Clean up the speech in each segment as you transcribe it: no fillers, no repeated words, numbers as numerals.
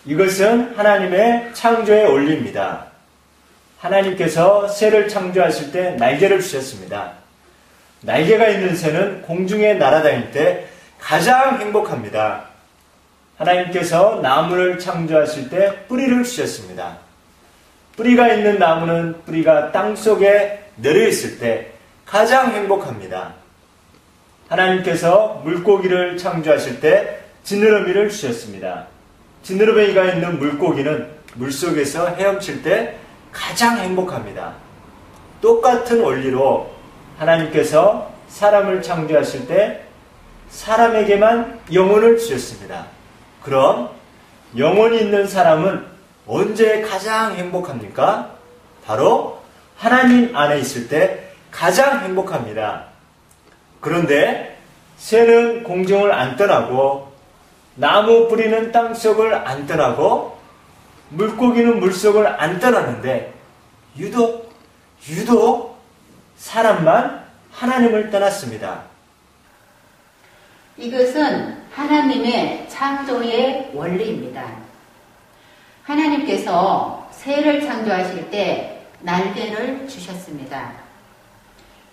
이것은 하나님의 창조의 원리입니다. 하나님께서 새를 창조하실 때 날개를 주셨습니다. 날개가 있는 새는 공중에 날아다닐 때 가장 행복합니다. 하나님께서 나무를 창조하실 때 뿌리를 주셨습니다. 뿌리가 있는 나무는 뿌리가 땅속에 내려있을 때 가장 행복합니다. 하나님께서 물고기를 창조하실 때 지느러미를 주셨습니다. 지느러미가 있는 물고기는 물속에서 헤엄칠 때 가장 행복합니다. 똑같은 원리로 하나님께서 사람을 창조하실 때 사람에게만 영혼을 주셨습니다. 그럼 영혼이 있는 사람은 언제 가장 행복합니까? 바로 하나님 안에 있을 때 가장 행복합니다. 그런데 새는 공중을 안 떠나고 나무 뿌리는 땅속을 안 떠나고 물고기는 물속을 안 떠나는데 유독 사람만 하나님을 떠났습니다. 이것은 하나님의 창조의 원리입니다. 하나님께서 새를 창조하실 때 날개를 주셨습니다.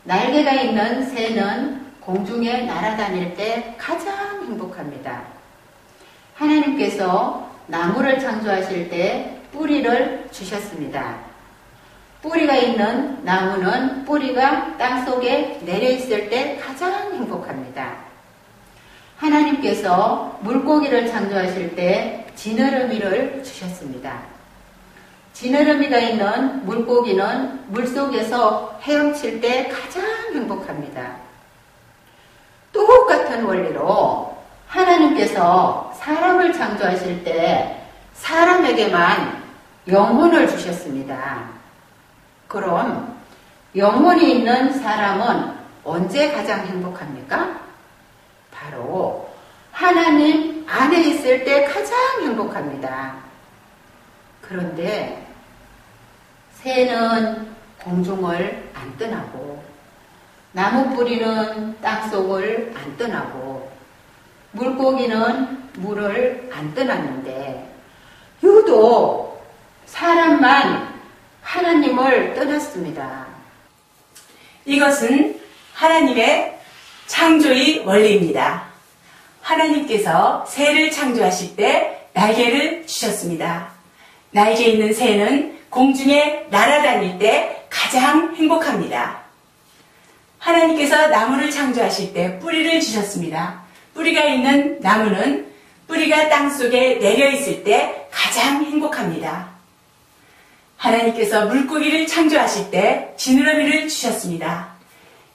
날개가 있는 새는 공중에 날아다닐 때 가장 행복합니다. 하나님께서 나무를 창조하실 때 뿌리를 주셨습니다. 뿌리가 있는 나무는 뿌리가 땅속에 내려있을 때 가장 행복합니다. 하나님께서 물고기를 창조하실 때 지느러미를 주셨습니다. 지느러미가 있는 물고기는 물속에서 헤엄칠 때 가장 행복합니다. 똑같은 원리로 하나님께서 사람을 창조하실 때 사람에게만 영혼을 주셨습니다. 그럼 영혼이 있는 사람은 언제 가장 행복합니까? 바로 하나님 안에 있을 때 가장 행복합니다. 그런데 새는 공중을 안 떠나고 나무 뿌리는 땅속을 안 떠나고 물고기는 물을 안 떠났는데 유독 사람만 하나님을 떠났습니다. 이것은 하나님의 창조의 원리입니다. 하나님께서 새를 창조하실 때 날개를 주셨습니다. 날개 있는 새는 공중에 날아다닐 때 가장 행복합니다. 하나님께서 나무를 창조하실 때 뿌리를 주셨습니다. 뿌리가 있는 나무는 뿌리가 땅속에 내려있을 때 가장 행복합니다. 하나님께서 물고기를 창조하실 때 지느러미를 주셨습니다.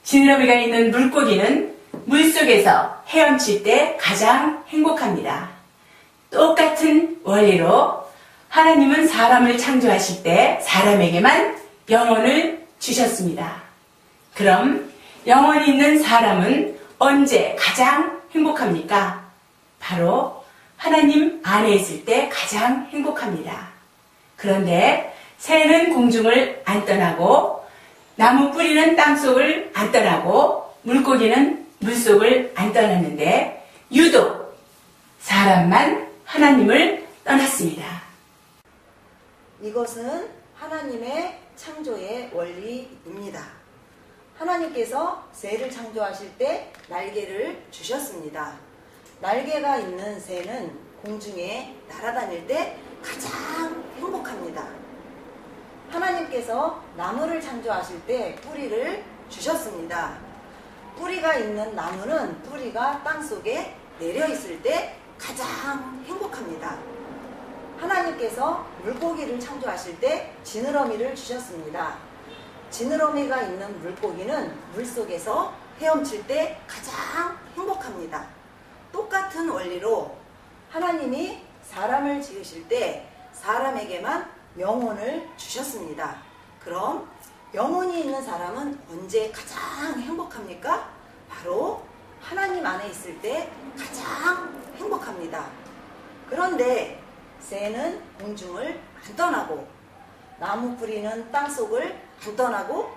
지느러미가 있는 물고기는 물속에서 헤엄칠 때 가장 행복합니다. 똑같은 원리로 하나님은 사람을 창조하실 때 사람에게만 영혼을 주셨습니다. 그럼 영혼이 있는 사람은 언제 가장 행복합니까? 바로 하나님 안에 있을 때 가장 행복합니다. 그런데 새는 공중을 안 떠나고 나무 뿌리는 땅속을 안 떠나고 물고기는 물속을 안 떠났는데 유독 사람만 하나님을 떠났습니다. 이것은 하나님의 창조의 원리입니다. 하나님께서 새를 창조하실 때 날개를 주셨습니다. 날개가 있는 새는 공중에 날아다닐 때 가장 행복합니다. 하나님께서 나무를 창조하실 때 뿌리를 주셨습니다. 뿌리가 있는 나무는 뿌리가 땅속에 내려있을 때 가장 행복합니다. 하나님께서 물고기를 창조하실 때 지느러미를 주셨습니다. 지느러미가 있는 물고기는 물속에서 헤엄칠 때 가장 행복합니다. 똑같은 원리로 하나님이 사람을 지으실 때 사람에게만 영혼을 주셨습니다. 그럼 영혼이 있는 사람은 언제 가장 행복합니까? 바로 하나님 안에 있을 때 가장 행복합니다. 그런데 새는 공중을 안 떠나고 나무 뿌리는 땅속을 안 떠나고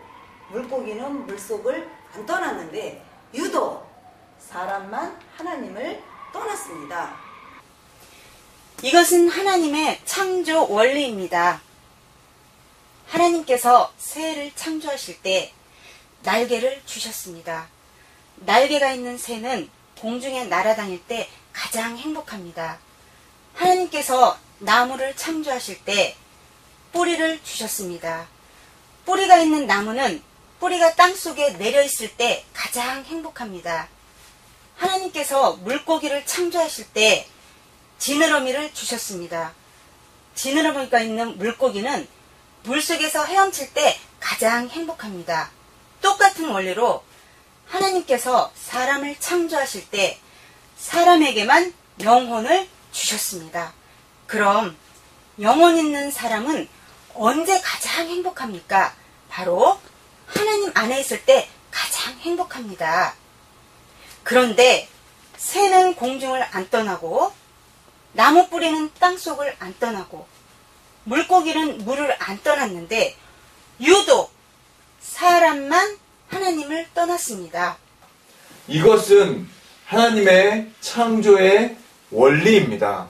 물고기는 물속을 안 떠났는데 유독 사람만 하나님을 떠났습니다. 이것은 하나님의 창조 원리입니다. 하나님께서 새를 창조하실 때 날개를 주셨습니다. 날개가 있는 새는 공중에 날아다닐 때 가장 행복합니다. 하나님께서 나무를 창조하실 때 뿌리를 주셨습니다. 뿌리가 있는 나무는 뿌리가 땅속에 내려있을 때 가장 행복합니다. 하나님께서 물고기를 창조하실 때 지느러미를 주셨습니다. 지느러미가 있는 물고기는 물속에서 헤엄칠 때 가장 행복합니다. 똑같은 원리로 하나님께서 사람을 창조하실 때 사람에게만 영혼을 주셨습니다. 그럼 영혼 있는 사람은 언제 가장 행복합니까? 바로 하나님 안에 있을 때 가장 행복합니다. 그런데 새는 공중을 안 떠나고 나무 뿌리는 땅속을 안 떠나고 물고기는 물을 안 떠났는데 유독 사람만 하나님을 떠났습니다. 이것은 하나님의 창조의 원리입니다.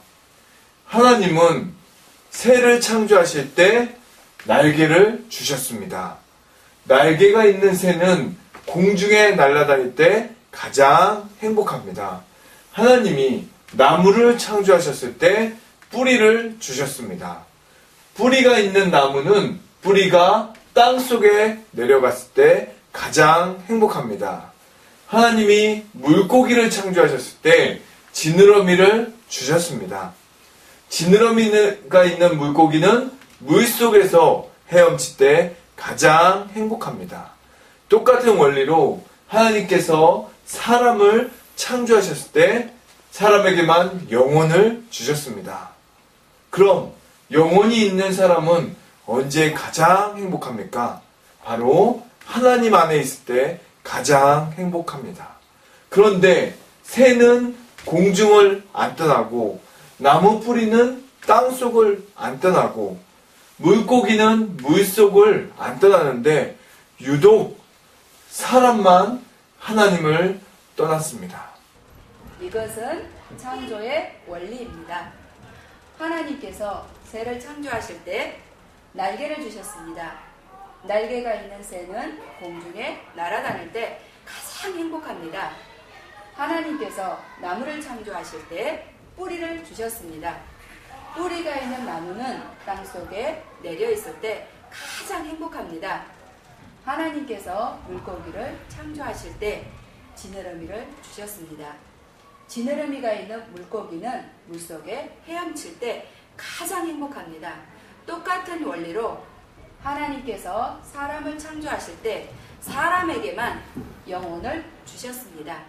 하나님은 새를 창조하실 때 날개를 주셨습니다. 날개가 있는 새는 공중에 날아다닐 때 가장 행복합니다. 하나님이 나무를 창조하셨을 때 뿌리를 주셨습니다. 뿌리가 있는 나무는 뿌리가 땅속에 내려갔을 때 가장 행복합니다. 하나님이 물고기를 창조하셨을 때 지느러미를 주셨습니다. 지느러미가 있는 물고기는 물속에서 헤엄칠 때 가장 행복합니다. 똑같은 원리로 하나님께서 사람을 창조하셨을 때 사람에게만 영혼을 주셨습니다. 그럼 영혼이 있는 사람은 언제 가장 행복합니까? 바로 하나님 안에 있을 때 가장 행복합니다. 그런데 새는 공중을 안 떠나고 나무 뿌리는 땅속을 안 떠나고 물고기는 물속을 안 떠나는데 유독 사람만 하나님을 떠났습니다. 이것은 창조의 원리입니다. 하나님께서 새를 창조하실 때 날개를 주셨습니다. 날개가 있는 새는 공중에 날아다닐 때 가장 행복합니다. 하나님께서 나무를 창조하실 때 뿌리를 주셨습니다. 뿌리가 있는 나무는 땅속에 내려 있을 때 가장 행복합니다. 하나님께서 물고기를 창조하실 때 지느러미를 주셨습니다. 지느러미가 있는 물고기는 물속에 헤엄칠 때 가장 행복합니다. 똑같은 원리로 하나님께서 사람을 창조하실 때 사람에게만 영혼을 주셨습니다.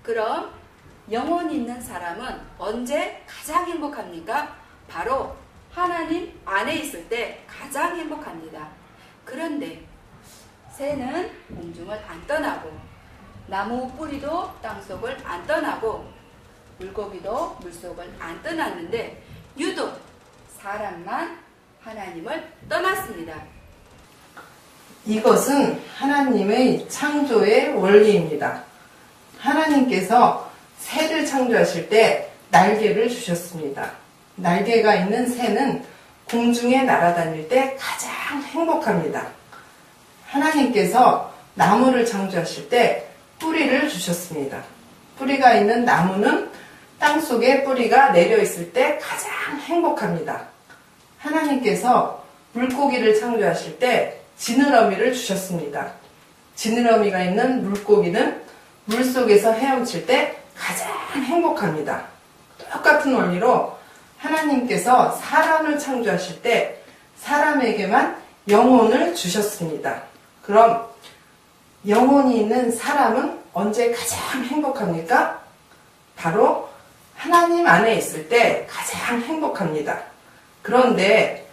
그럼 영혼 있는 사람은 언제 가장 행복합니까? 바로 하나님 안에 있을 때 가장 행복합니다. 그런데 새는 공중을 안 떠나고 나무 뿌리도 땅속을 안 떠나고 물고기도 물속을 안 떠났는데 유독 사람만 하나님을 떠났습니다. 이것은 하나님의 창조의 원리입니다. 하나님께서 새를 창조하실 때 날개를 주셨습니다. 날개가 있는 새는 공중에 날아다닐 때 가장 행복합니다. 하나님께서 나무를 창조하실 때 뿌리를 주셨습니다. 뿌리가 있는 나무는 땅속에 뿌리가 내려있을 때 가장 행복합니다. 하나님께서 물고기를 창조하실 때 지느러미를 주셨습니다. 지느러미가 있는 물고기는 물속에서 헤엄칠 때 가장 행복합니다. 똑같은 원리로 하나님께서 사람을 창조하실 때 사람에게만 영혼을 주셨습니다. 그럼 영혼이 있는 사람은 언제 가장 행복합니까? 바로 하나님 안에 있을 때 가장 행복합니다. 그런데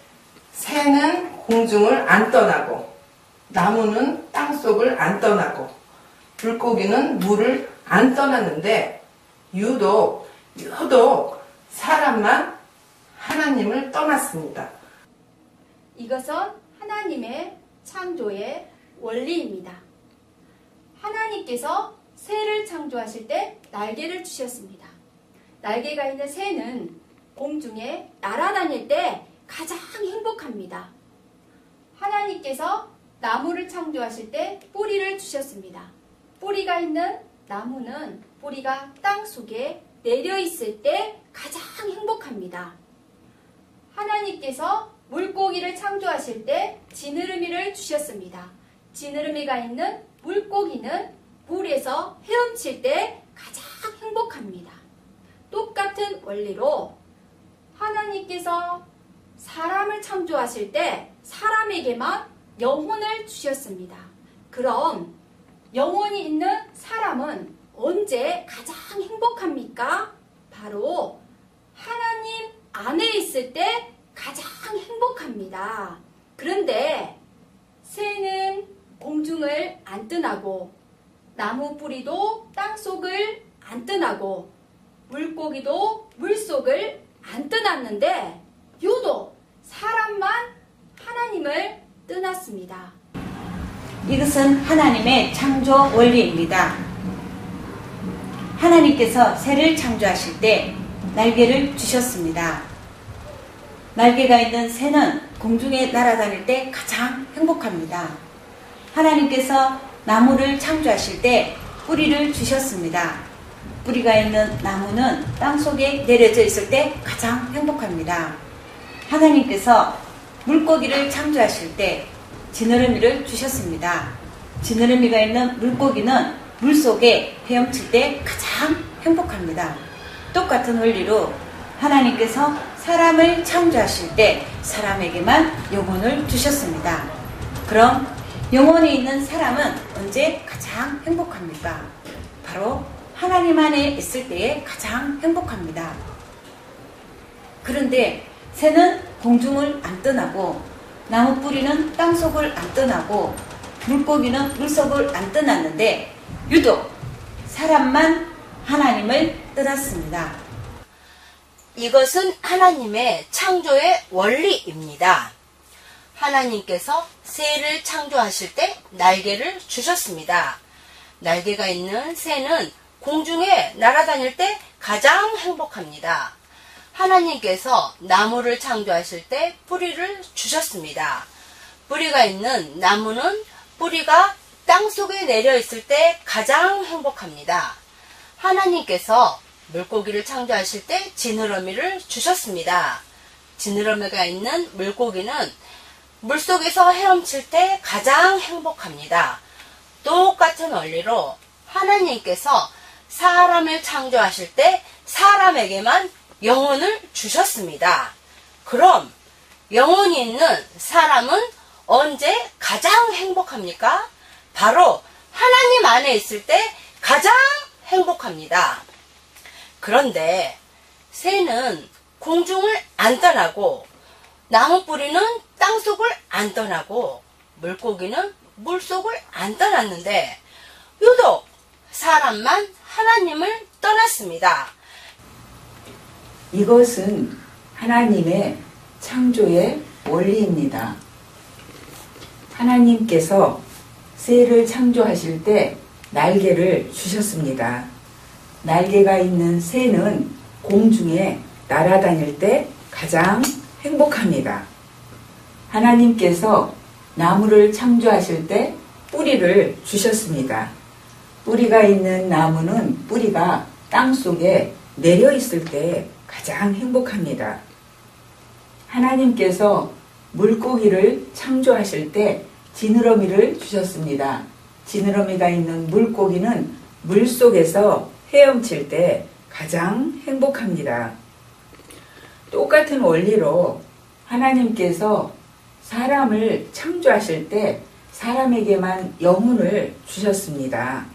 새는 공중을 안 떠나고 나무는 땅속을 안 떠나고 물고기는 물을 안 떠났는데 유독 사람만 하나님을 떠났습니다. 이것은 하나님의 창조의 원리입니다. 하나님께서 새를 창조하실 때 날개를 주셨습니다. 날개가 있는 새는 공중에 날아다닐 때 가장 행복합니다. 하나님께서 나무를 창조하실 때 뿌리를 주셨습니다. 뿌리가 있는 나무는 뿌리가 땅 속에 내려 있을 때 가장 행복합니다. 하나님께서 물고기를 창조하실 때 지느러미를 주셨습니다. 지느러미가 있는 물고기는 물에서 헤엄칠 때 가장 행복합니다. 똑같은 원리로 하나님께서 사람을 창조하실 때 사람에게만 영혼을 주셨습니다. 그럼 영혼이 있는 사람은 언제 가장 행복합니까? 바로 하나님 안에 있을 때 가장 행복합니다. 그런데 새는 공중을 안 떠나고 나무 뿌리도 땅속을 안 떠나고 물고기도 물속을 안 떠났는데 유독 사람만 하나님을 떠났습니다. 이것은 하나님의 창조 원리입니다. 하나님께서 새를 창조하실 때 날개를 주셨습니다. 날개가 있는 새는 공중에 날아다닐 때 가장 행복합니다. 하나님께서 나무를 창조하실 때 뿌리를 주셨습니다. 뿌리가 있는 나무는 땅속에 내려져 있을 때 가장 행복합니다. 하나님께서 물고기를 창조하실 때 지느러미를 주셨습니다. 지느러미가 있는 물고기는 물속에 헤엄칠 때 가장 행복합니다. 똑같은 원리로 하나님께서 사람을 창조하실 때 사람에게만 영혼을 주셨습니다. 그럼 영혼이 있는 사람은 언제 가장 행복합니까? 바로 하나님 안에 있을 때에 가장 행복합니다. 그런데 새는 공중을 안 떠나고 나무 뿌리는 땅속을 안 떠나고 물고기는 물속을 안 떠났는데 유독 사람만 하나님을 떠났습니다. 이것은 하나님의 창조의 원리입니다. 하나님께서 새를 창조하실 때 날개를 주셨습니다. 날개가 있는 새는 공중에 날아다닐 때 가장 행복합니다. 하나님께서 나무를 창조하실 때 뿌리를 주셨습니다. 뿌리가 있는 나무는 뿌리가 땅속에 내려 있을 때 가장 행복합니다. 하나님께서 물고기를 창조하실 때 지느러미를 주셨습니다. 지느러미가 있는 물고기는 물속에서 헤엄칠 때 가장 행복합니다. 똑같은 원리로 하나님께서 사람을 창조하실 때 사람에게만 영혼을 주셨습니다. 그럼 영혼이 있는 사람은 언제 가장 행복합니까? 바로 하나님 안에 있을 때 가장 행복합니다. 그런데 새는 공중을 안 떠나고 나무 뿌리는 땅속을 안 떠나고 물고기는 물속을 안 떠났는데 유독 사람만 하나님을 떠났습니다. 이것은 하나님의 창조의 원리입니다. 하나님께서 새를 창조하실 때 날개를 주셨습니다. 날개가 있는 새는 공중에 날아다닐 때 가장 행복합니다. 하나님께서 나무를 창조하실 때 뿌리를 주셨습니다. 뿌리가 있는 나무는 뿌리가 땅속에 내려 있을 때 가장 행복합니다. 하나님께서 물고기를 창조하실 때 지느러미를 주셨습니다. 지느러미가 있는 물고기는 물속에서 헤엄칠 때 가장 행복합니다. 똑같은 원리로 하나님께서 사람을 창조하실 때 사람에게만 영혼을 주셨습니다.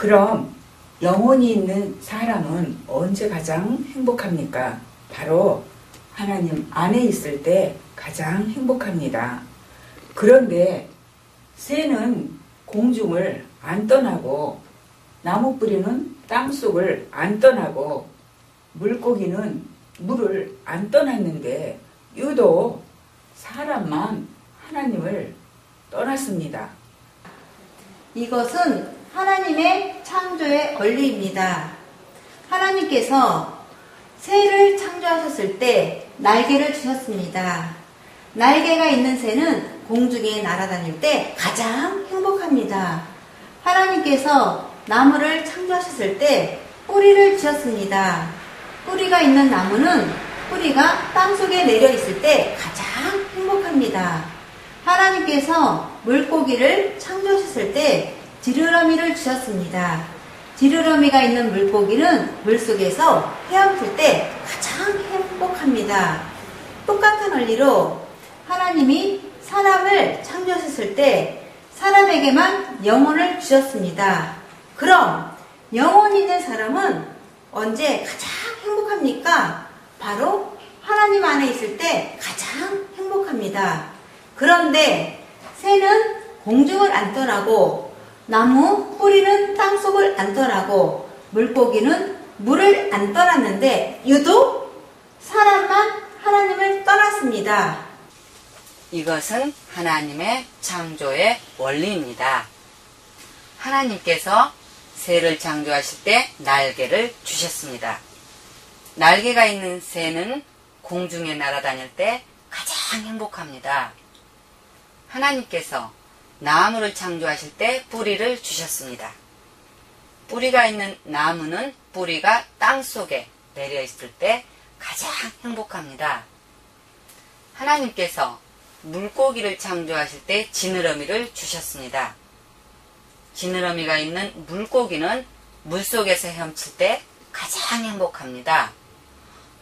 그럼 영혼이 있는 사람은 언제 가장 행복합니까? 바로 하나님 안에 있을 때 가장 행복합니다. 그런데 새는 공중을 안 떠나고 나무 뿌리는 땅속을 안 떠나고 물고기는 물을 안 떠났는데 유독 사람만 하나님을 떠났습니다. 이것은 하나님의 창조의 원리입니다. 하나님께서 새를 창조하셨을 때 날개를 주셨습니다. 날개가 있는 새는 공중에 날아다닐 때 가장 행복합니다. 하나님께서 나무를 창조하셨을 때 뿌리를 주셨습니다. 뿌리가 있는 나무는 뿌리가 땅속에 내려 있을 때 가장 행복합니다. 하나님께서 물고기를 창조하셨을 때 지느러미를 주셨습니다. 지느러미가 있는 물고기는 물속에서 헤엄칠 때 가장 행복합니다. 똑같은 원리로 하나님이 사람을 창조하셨을 때 사람에게만 영혼을 주셨습니다. 그럼 영혼 있는 사람은 언제 가장 행복합니까? 바로 하나님 안에 있을 때 가장 행복합니다. 그런데 새는 공중을 안 떠나고 나무 뿌리는 땅속을 안 떠나고 물고기는 물을 안 떠났는데 유독 사람만 하나님을 떠났습니다. 이것은 하나님의 창조의 원리입니다. 하나님께서 새를 창조하실 때 날개를 주셨습니다. 날개가 있는 새는 공중에 날아다닐 때 가장 행복합니다. 하나님께서 나무를 창조하실 때 뿌리를 주셨습니다. 뿌리가 있는 나무는 뿌리가 땅속에 내려 있을 때 가장 행복합니다. 하나님께서 물고기를 창조하실 때 지느러미를 주셨습니다. 지느러미가 있는 물고기는 물속에서 헤엄칠 때 가장 행복합니다.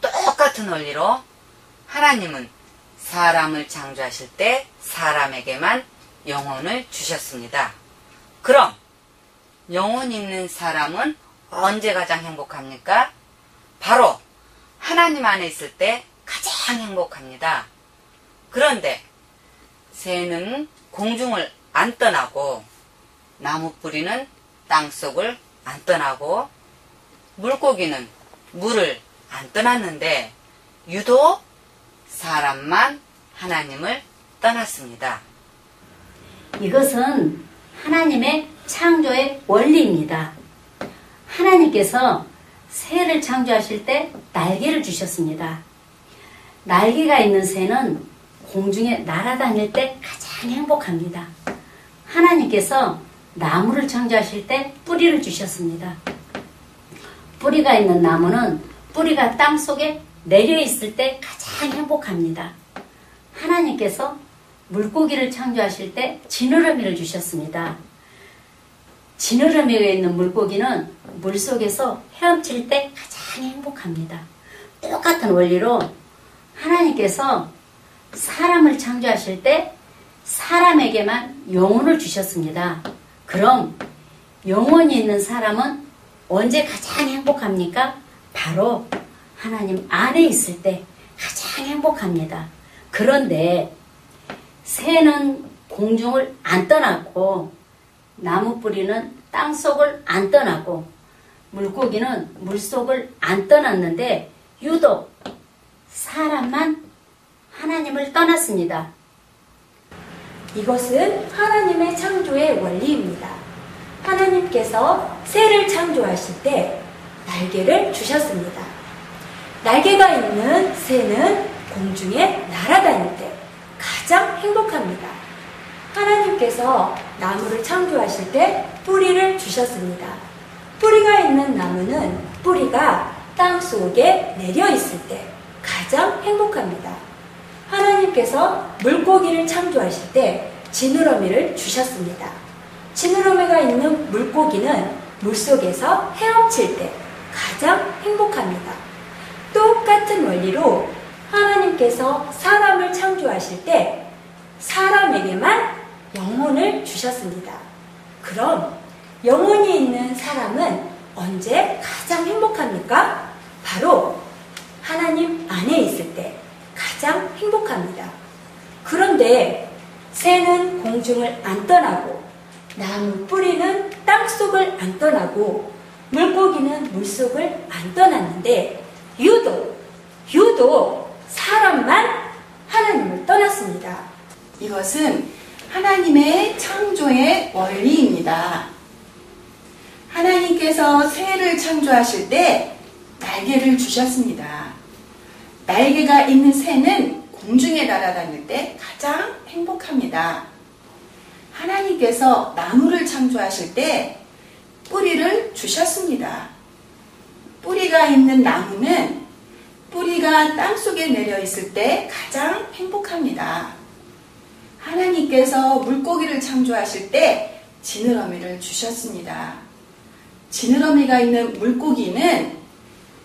똑같은 원리로 하나님은 사람을 창조하실 때 사람에게만 영혼을 주셨습니다. 그럼 영혼 있는 사람은 언제 가장 행복합니까? 바로 하나님 안에 있을 때 가장 행복합니다. 그런데 새는 공중을 안 떠나고 나무 뿌리는 땅속을 안 떠나고 물고기는 물을 안 떠났는데 유독 사람만 하나님을 떠났습니다. 이것은 하나님의 창조의 원리입니다. 하나님께서 새를 창조하실 때 날개를 주셨습니다. 날개가 있는 새는 공중에 날아다닐 때 가장 행복합니다. 하나님께서 나무를 창조하실 때 뿌리를 주셨습니다. 뿌리가 있는 나무는 뿌리가 땅속에 내려 있을 때 가장 행복합니다. 하나님께서 물고기를 창조하실 때 지느러미를 주셨습니다. 지느러미가 있는 물고기는 물속에서 헤엄칠 때 가장 행복합니다. 똑같은 원리로 하나님께서 사람을 창조하실 때 사람에게만 영혼을 주셨습니다. 그럼 영혼이 있는 사람은 언제 가장 행복합니까? 바로 하나님 안에 있을 때 가장 행복합니다. 그런데 새는 공중을 안 떠나고 나무 뿌리는 땅속을 안 떠나고 물고기는 물속을 안 떠났는데 유독 사람만 하나님을 떠났습니다. 이것은 하나님의 창조의 원리입니다. 하나님께서 새를 창조하실 때 날개를 주셨습니다. 날개가 있는 새는 공중에 날아다닐 때 가장 행복합니다. 하나님께서 나무를 창조하실 때 뿌리를 주셨습니다. 뿌리가 있는 나무는 뿌리가 땅 속에 내려 있을 때 가장 행복합니다. 하나님께서 물고기를 창조하실 때 지느러미를 주셨습니다. 지느러미가 있는 물고기는 물속에서 헤엄칠 때 가장 행복합니다. 똑같은 원리로 하나님께서 사람을 창조하실 때 사람에게만 영혼을 주셨습니다. 그럼 영혼이 있는 사람은 언제 가장 행복합니까? 바로 하나님 안에 있을 때 가장 행복합니다. 그런데 새는 공중을 안 떠나고 나무 뿌리는 땅속을 안 떠나고 물고기는 물속을 안 떠났는데 유독 사람만 하나님을 떠났습니다. 이것은 하나님의 창조의 원리입니다. 하나님께서 새를 창조하실 때 날개를 주셨습니다. 날개가 있는 새는 공중에 날아다닐 때 가장 행복합니다. 하나님께서 나무를 창조하실 때 뿌리를 주셨습니다. 뿌리가 있는 나무는 뿌리가 땅속에 내려 있을 때 가장 행복합니다. 하나님께서 물고기를 창조하실 때 지느러미를 주셨습니다. 지느러미가 있는 물고기는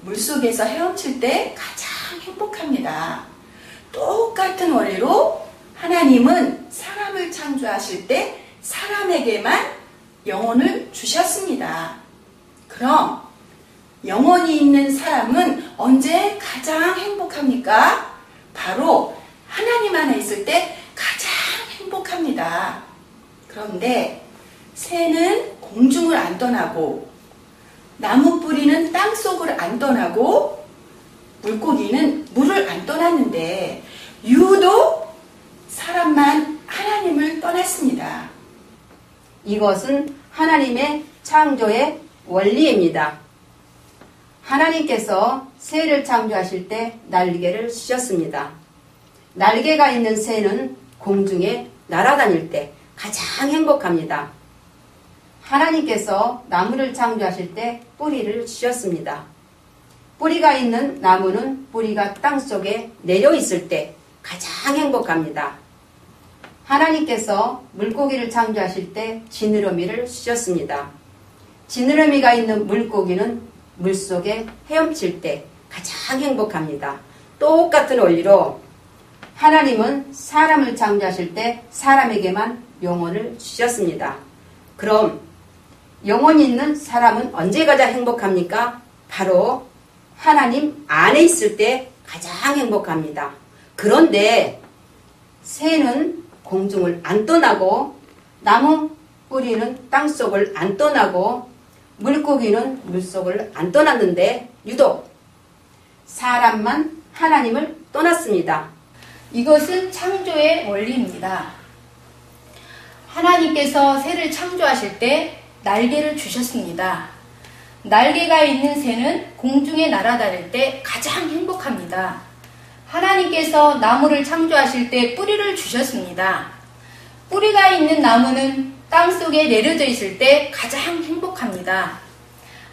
물속에서 헤엄칠 때 가장 행복합니다. 똑같은 원리로 하나님은 사람을 창조하실 때 사람에게만 영혼을 주셨습니다. 그럼 영혼이 있는 사람은 언제 가장 행복합니까? 바로 하나님 안에 있을 때 가장 행복합니다. 그런데 새는 공중을 안 떠나고 나무 뿌리는 땅속을 안 떠나고 물고기는 물을 안 떠났는데 유독 사람만 하나님을 떠났습니다. 이것은 하나님의 창조의 원리입니다. 하나님께서 새를 창조하실 때 날개를 주셨습니다. 날개가 있는 새는 공중에 날아다닐 때 가장 행복합니다. 하나님께서 나무를 창조하실 때 뿌리를 주셨습니다. 뿌리가 있는 나무는 뿌리가 땅속에 내려 있을 때 가장 행복합니다. 하나님께서 물고기를 창조하실 때 지느러미를 주셨습니다. 지느러미가 있는 물고기는 물속에 헤엄칠 때 가장 행복합니다. 똑같은 원리로 하나님은 사람을 창조하실 때 사람에게만 영혼을 주셨습니다. 그럼 영혼이 있는 사람은 언제 가장 행복합니까? 바로 하나님 안에 있을 때 가장 행복합니다. 그런데 새는 공중을 안 떠나고 나무 뿌리는 땅속을 안 떠나고 물고기는 물속을 안 떠났는데 유독 사람만 하나님을 떠났습니다. 이것은 창조의 원리입니다. 하나님께서 새를 창조하실 때 날개를 주셨습니다. 날개가 있는 새는 공중에 날아다닐 때 가장 행복합니다. 하나님께서 나무를 창조하실 때 뿌리를 주셨습니다. 뿌리가 있는 나무는 땅속에 내려져 있을 때 가장 행복합니다.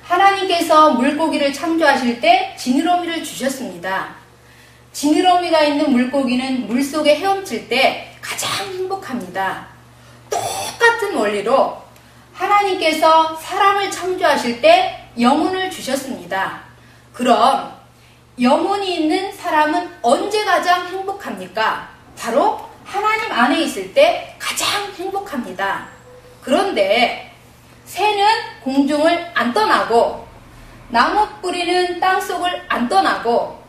하나님께서 물고기를 창조하실 때 지느러미를 주셨습니다. 지느러미가 있는 물고기는 물속에 헤엄칠 때 가장 행복합니다. 똑같은 원리로 하나님께서 사람을 창조하실 때 영혼을 주셨습니다. 그럼 영혼이 있는 사람은 언제 가장 행복합니까? 바로 하나님 안에 있을 때 가장 행복합니다. 그런데 새는 공중을 안 떠나고 나무 뿌리는 땅속을 안 떠나고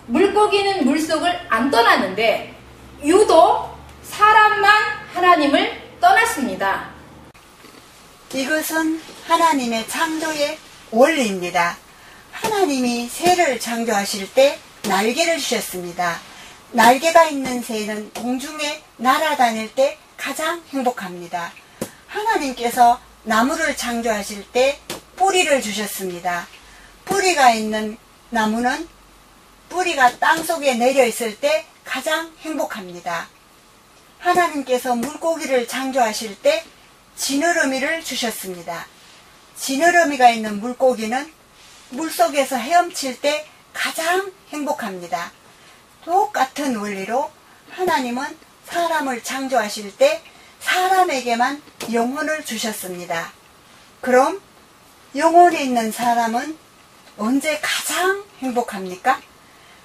물고기는 물속을 안 떠났는데 유독 사람만 하나님을 떠났습니다. 이것은 하나님의 창조의 원리입니다. 하나님이 새를 창조하실 때 날개를 주셨습니다. 날개가 있는 새는 공중에 날아다닐 때 가장 행복합니다. 하나님께서 나무를 창조하실 때 뿌리를 주셨습니다. 뿌리가 있는 나무는 뿌리가 땅속에 내려 있을 때 가장 행복합니다. 하나님께서 물고기를 창조하실 때 지느러미를 주셨습니다. 지느러미가 있는 물고기는 물속에서 헤엄칠 때 가장 행복합니다. 똑같은 원리로 하나님은 사람을 창조하실 때 사람에게만 영혼을 주셨습니다. 그럼 영혼이 있는 사람은 언제 가장 행복합니까?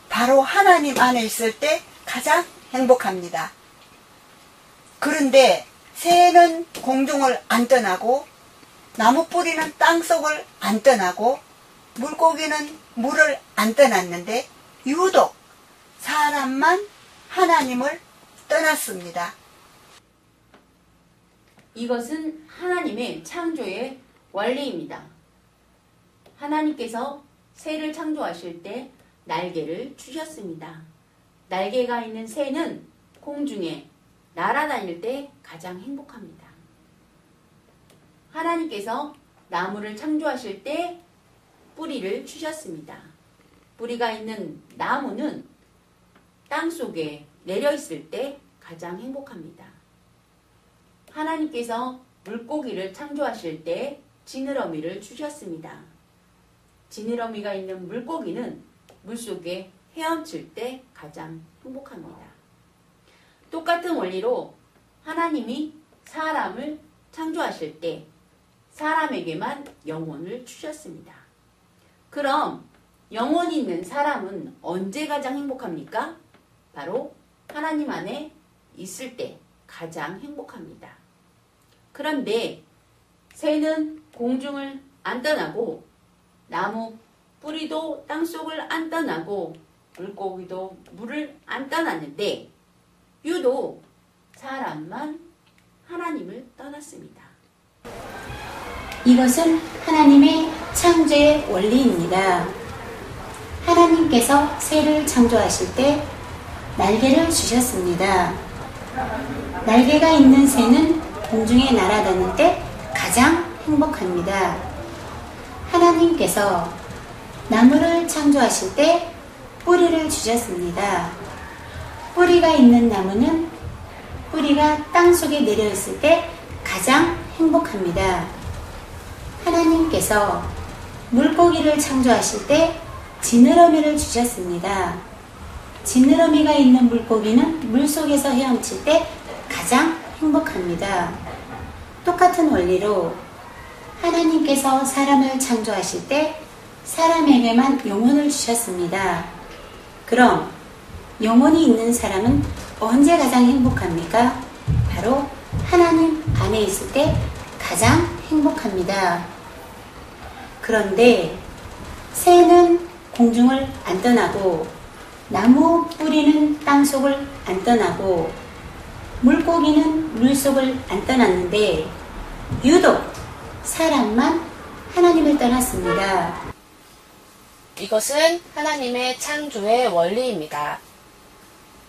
바로 하나님 안에 있을 때 가장 행복합니다. 그런데 새는 공중을 안 떠나고 나무 뿌리는 땅속을 안 떠나고 물고기는 물을 안 떠났는데 유독 사람만 하나님을 떠났습니다. 이것은 하나님의 창조의 원리입니다. 하나님께서 새를 창조하실 때 날개를 주셨습니다. 날개가 있는 새는 공중에 날아다닐 때 가장 행복합니다. 하나님께서 나무를 창조하실 때 뿌리를 주셨습니다. 뿌리가 있는 나무는 땅 속에 내려 있을 때 가장 행복합니다. 하나님께서 물고기를 창조하실 때 지느러미를 주셨습니다. 지느러미가 있는 물고기는 물속에 헤엄칠 때 가장 행복합니다. 똑같은 원리로 하나님이 사람을 창조하실 때 사람에게만 영혼을 주셨습니다. 그럼 영혼이 있는 사람은 언제 가장 행복합니까? 바로 하나님 안에 있을 때 가장 행복합니다. 그런데 새는 공중을 안 떠나고 나무 뿌리도 땅속을 안 떠나고 물고기도 물을 안 떠났는데 유독 사람만 하나님을 떠났습니다. 이것은 하나님의 창조의 원리입니다. 하나님께서 새를 창조하실 때 날개를 주셨습니다. 날개가 있는 새는 공중에 날아다닐 때 가장 행복합니다. 하나님께서 나무를 창조하실 때 뿌리를 주셨습니다. 뿌리가 있는 나무는 뿌리가 땅속에 내려 있을 때 가장 행복합니다. 하나님께서 물고기를 창조하실 때 지느러미를 주셨습니다. 지느러미가 있는 물고기는 물속에서 헤엄칠 때 가장 행복합니다. 똑같은 원리로 하나님께서 사람을 창조하실 때 사람에게만 영혼을 주셨습니다. 그럼 영혼이 있는 사람은 언제 가장 행복합니까? 바로 하나님 안에 있을 때 가장 행복합니다. 그런데 새는 공중을 안 떠나고 나무 뿌리는 땅속을 안 떠나고 물고기는 물속을 안 떠났는데 유독 사람만 하나님을 떠났습니다. 이것은 하나님의 창조의 원리입니다.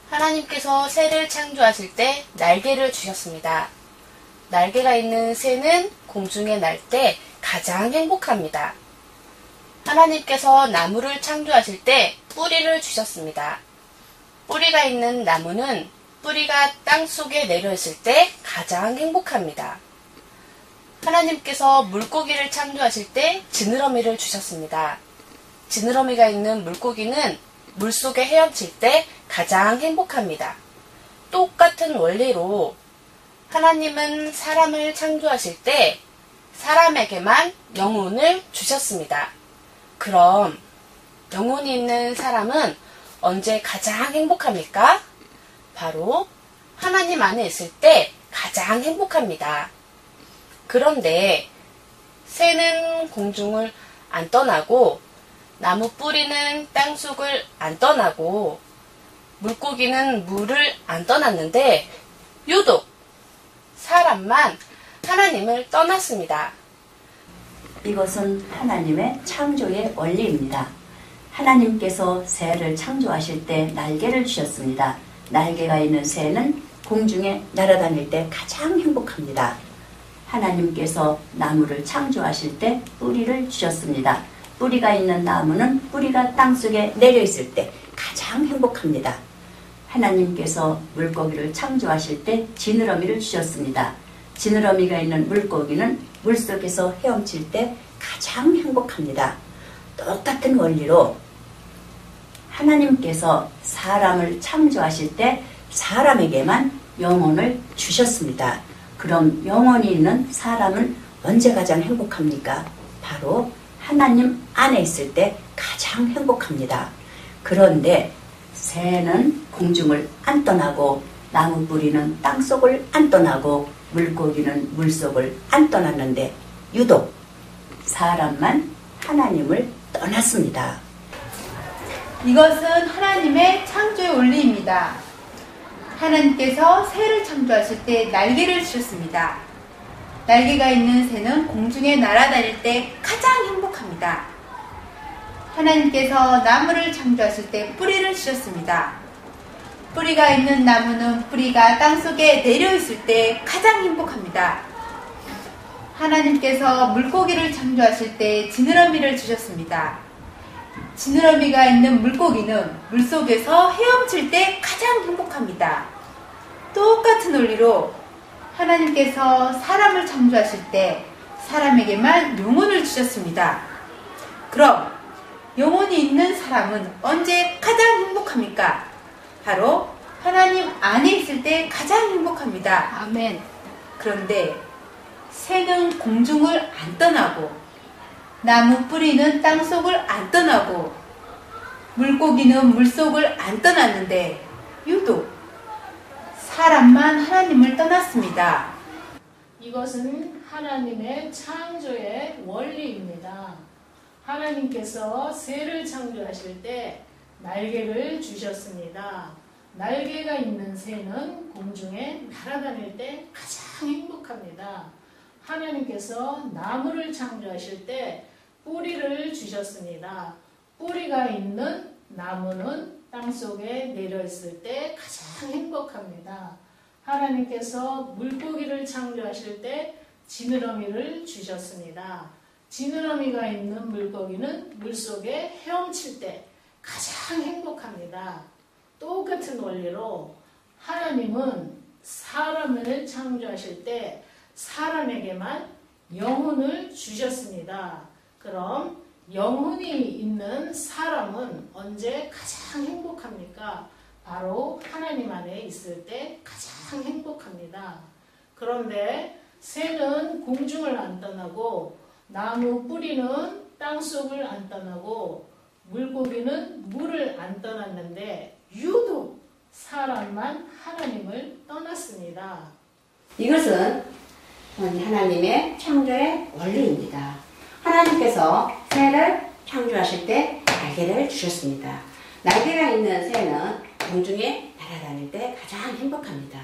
하나님께서 새를 창조하실 때 날개를 주셨습니다. 날개가 있는 새는 공중에 날 때 가장 행복합니다. 하나님께서 나무를 창조하실 때 뿌리를 주셨습니다. 뿌리가 있는 나무는 뿌리가 땅 속에 내려 있을 때 가장 행복합니다. 하나님께서 물고기를 창조하실 때 지느러미를 주셨습니다. 지느러미가 있는 물고기는 물속에 헤엄칠 때 가장 행복합니다. 똑같은 원리로 하나님은 사람을 창조하실 때 사람에게만 영혼을 주셨습니다. 그럼 영혼이 있는 사람은 언제 가장 행복합니까? 바로 하나님 안에 있을 때 가장 행복합니다. 그런데 새는 공중을 안 떠나고 나무 뿌리는 땅속을 안 떠나고 물고기는 물을 안 떠났는데 유독 사람만 하나님을 떠났습니다. 이것은 하나님의 창조의 원리입니다. 하나님께서 새를 창조하실 때 날개를 주셨습니다. 날개가 있는 새는 공중에 날아다닐 때 가장 행복합니다. 하나님께서 나무를 창조하실 때 뿌리를 주셨습니다. 뿌리가 있는 나무는 뿌리가 땅속에 내려 있을 때 가장 행복합니다. 하나님께서 물고기를 창조하실 때 지느러미를 주셨습니다. 지느러미가 있는 물고기는 물속에서 헤엄칠 때 가장 행복합니다. 똑같은 원리로 하나님께서 사람을 창조하실 때 사람에게만 영혼을 주셨습니다. 그럼 영혼이 있는 사람은 언제 가장 행복합니까? 바로 하나님 안에 있을 때 가장 행복합니다. 그런데 새는 공중을 안 떠나고 나무 뿌리는 땅속을 안 떠나고 물고기는 물속을 안 떠났는데 유독 사람만 하나님을 떠났습니다. 이것은 하나님의 창조의 원리입니다. 하나님께서 새를 창조하실 때 날개를 주셨습니다. 날개가 있는 새는 공중에 날아다닐 때 가장 행복합니다. 하나님께서 나무를 창조하실 때 뿌리를 주셨습니다. 뿌리가 있는 나무는 뿌리가 땅속에 내려 있을 때 가장 행복합니다. 하나님께서 물고기를 창조하실 때 지느러미를 주셨습니다. 지느러미가 있는 물고기는 물속에서 헤엄칠 때 가장 행복합니다. 똑같은 원리로 하나님께서 사람을 창조하실 때 사람에게만 영혼을 주셨습니다. 그럼 영혼이 있는 사람은 언제 가장 행복합니까? 바로 하나님 안에 있을 때 가장 행복합니다. 아멘. 그런데 새는 공중을 안 떠나고 나무 뿌리는 땅속을 안 떠나고 물고기는 물속을 안 떠났는데 유독 사람만 하나님을 떠났습니다. 이것은 하나님의 창조의 원리입니다. 하나님께서 새를 창조하실 때 날개를 주셨습니다. 날개가 있는 새는 공중에 날아다닐 때 가장 행복합니다. 하나님께서 나무를 창조하실 때 뿌리를 주셨습니다. 뿌리가 있는 나무는 땅속에 내려있을 때 가장 행복합니다. 하나님께서 물고기를 창조하실 때 지느러미를 주셨습니다. 지느러미가 있는 물고기는 물속에 헤엄칠 때 가장 행복합니다. 똑같은 원리로 하나님은 사람을 창조하실 때 사람에게만 영혼을 주셨습니다. 그럼 영혼이 있는 사람은 언제 가장 행복합니까? 바로 하나님 안에 있을 때 가장 행복합니다. 그런데 새는 공중을 안 떠나고 나무 뿌리는 땅속을 안 떠나고 물고기는 물을 안 떠났는데 유독 사람만 하나님을 떠났습니다. 이것은 하나님의 창조의 원리입니다. 하나님께서 새를 창조하실 때 날개를 주셨습니다. 날개가 있는 새는 공중에 날아다닐 때 가장 행복합니다.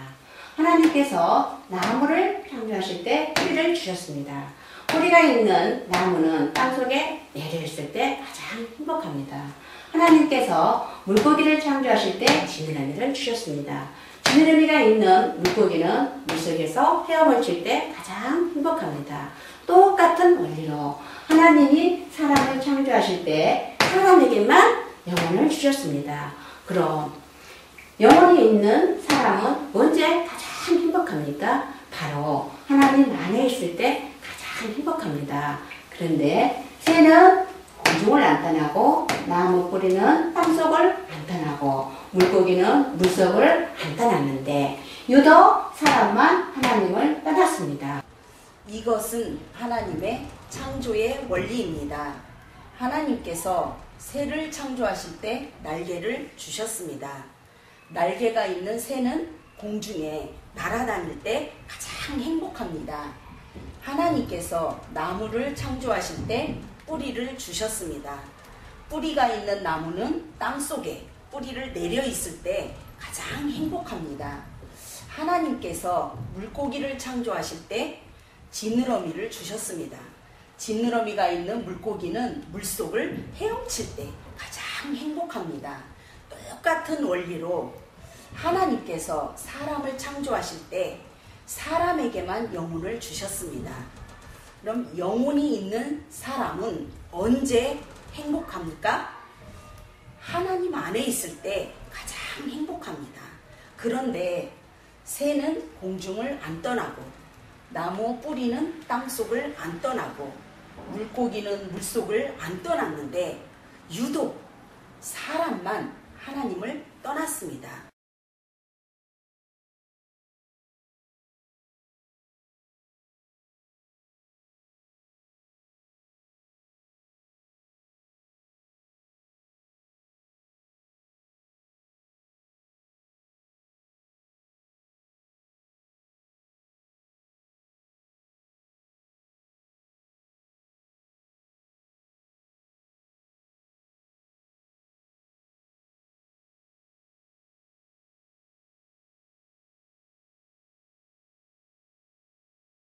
하나님께서 나무를 창조하실 때 뿌리를 주셨습니다. 뿌리가 있는 나무는 땅속에 내려있을 때 가장 행복합니다. 하나님께서 물고기를 창조하실 때 지느러미를 주셨습니다. 지느러미가 있는 물고기는 물속에서 헤엄을 칠 때 가장 행복합니다. 똑같은 원리로 하나님이 사람을 창조하실 때 사람에게만 영혼을 주셨습니다. 그럼 영혼이 있는 사람은 언제 가장 행복합니까? 바로 하나님 안에 있을 때 가장 행복합니다. 그런데 새는 공중을 안 떠나고 나무 뿌리는 땅속을 안 떠나고 물고기는 물속을 안 떠났는데 유독 사람만 하나님을 떠났습니다. 이것은 하나님의 창조의 원리입니다. 하나님께서 새를 창조하실 때 날개를 주셨습니다. 날개가 있는 새는 공중에 날아다닐 때 가장 행복합니다. 하나님께서 나무를 창조하실 때 뿌리를 주셨습니다. 뿌리가 있는 나무는 땅속에 뿌리를 내려 있을 때 가장 행복합니다. 하나님께서 물고기를 창조하실 때 지느러미를 주셨습니다. 지느러미가 있는 물고기는 물속을 헤엄칠 때 가장 행복합니다. 똑같은 원리로 하나님께서 사람을 창조하실 때 사람에게만 영혼을 주셨습니다. 그럼 영혼이 있는 사람은 언제 행복합니까? 하나님 안에 있을 때 가장 행복합니다. 그런데 새는 공중을 안 떠나고 나무 뿌리는 땅속을 안 떠나고 물고기는 물속을 안 떠났는데 유독 사람만 하나님을 떠났습니다.